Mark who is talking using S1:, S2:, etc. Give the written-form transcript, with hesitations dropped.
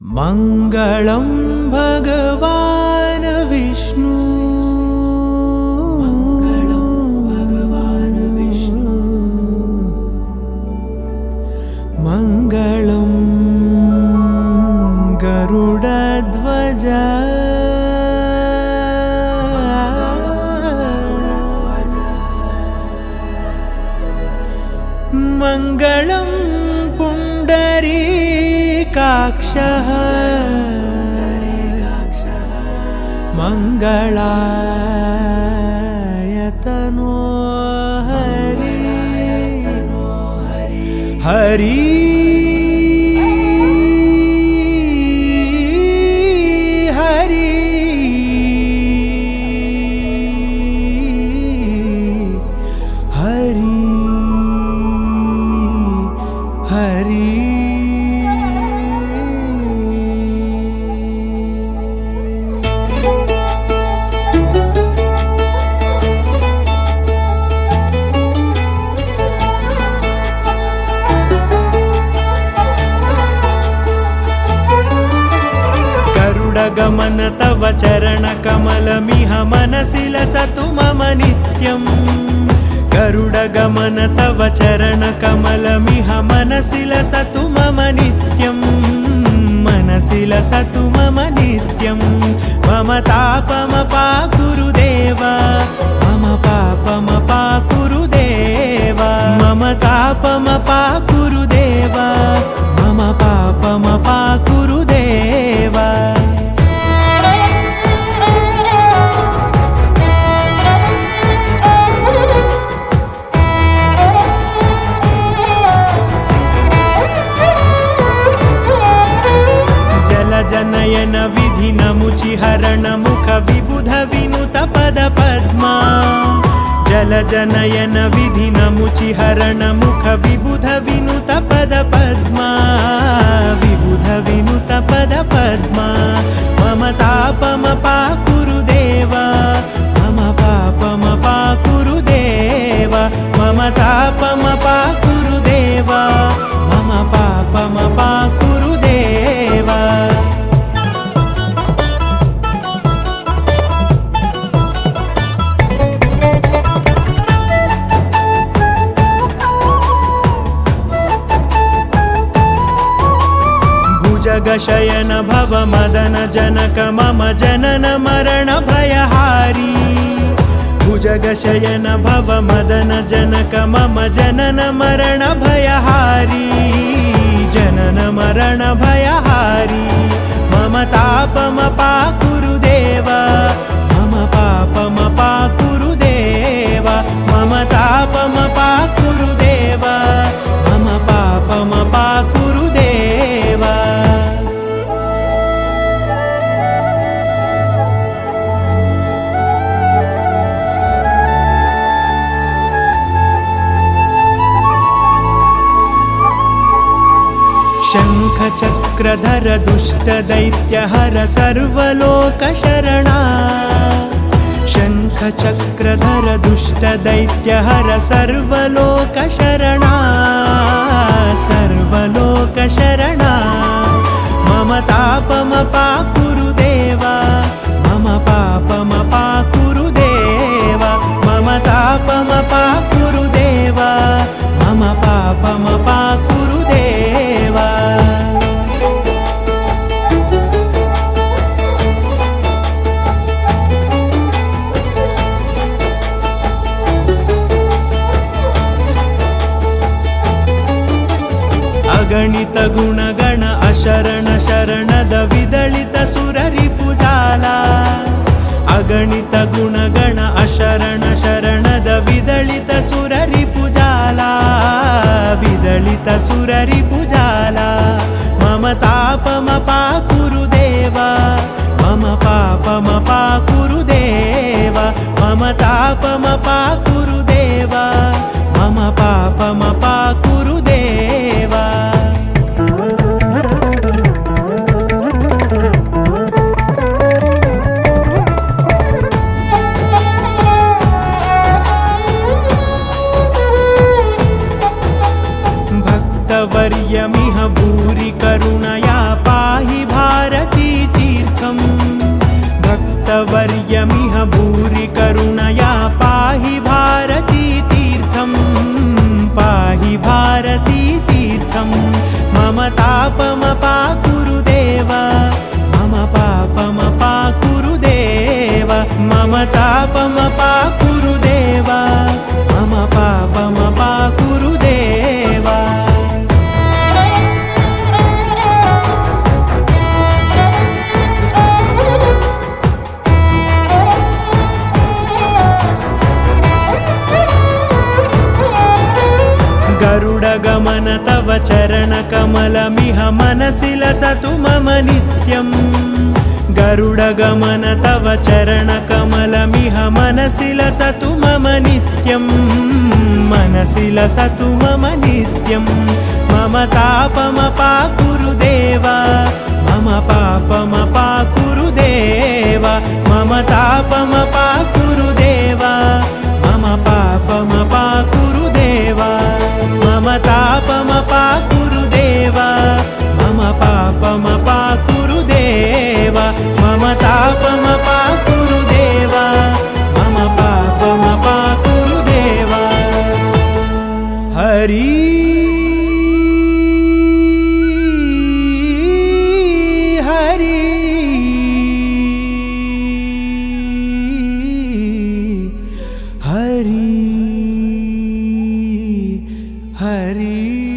S1: मङ्गलं भगवान् विष्णु मङ्गलं गरुडध्वज मङ्गलं पुण्डरीकाक्षः मङ्गलायतनो हरि हरि हरि हरि हरि गरुडगमन तव चरणकमलमिह मनसि लसतु मम नित्यम् गरुडगमन तव चरणकमलमिह मनसि लसतु मम नित्यं मनसि लसतु मम नित्यं मम तापमपाकुरु देव मम पापमपाकुरु देव मम तापमपाकुरु देव मम पापमपाकुरु देव जनयन विधि नमुचिहरण मुख विबुध विनुत पद पद्मा जल जनयन विधि नमुचिहरण मुख विबुध विनुत पद पद्मा विबुध विनुत पद पद्मा मम तापमपाकुरु देव मम पापमपाकुरु देव मम तापमपाकुरु देव मम पापमपाकुरु देव जगशयन भव मदन जनक मम जनन मरण भयहारी भुजगशयन भव मदन जनक मम जनन मरण भयहारी जनन मरण भयहारी मम तापमपाकुरु देव मम पापमपाकुरु देव मम तापमपाकुरु देव मम पापमपाकुरु देव शङ्खचक्रधर दुष्टदैत्यहर सर्वलोकशरणा शङ्खचक्रधर दुष्टदैत्यहर सर्वलोकशरणा सर्वलोकशरणा मम तापमपाकुरु देव मम पापमपाकुरु देव मम तापमपाकुरु देव मम पापमपाकुरु देव अगणित गुणगण अशरण शरणद विदलित सुररिपुजाला अगणित गुणगण अशरण शरणद विदलित सुररिपुजाला विदलित सुररिपुजाला मम तापमपाकुरु देव मम पापमपाकुरु देव मम तापमपाकुरु देव मम पापमपाकुरु देव भक्तवर्यमिह भूरि करुणया पाहि नित्यं मम तापमपाकुरुदेव मम पापमपाकुरुदेव मम तापमपाकुरुदेव मम पापमपाकुरुदेव गरुडगमन तव चरणकमलमिह मनसि लसतु मम नित्यं गरुडगमन तव चरणकमलमिह मनसि लसतु मम नित्यं मनसि लसतु मम नित्यं मम तापमपाकुरुदेव मम पापमपाकुरुदेव मम तापमपाकुरुदेव मम पापमपाकुरुदेव मम तापमपाकुरुदेव मम पापमपाकुरुदेव मम तापमपाकुरुदेव मम पापमपाकुरुदेव हरि हरि हरि हरि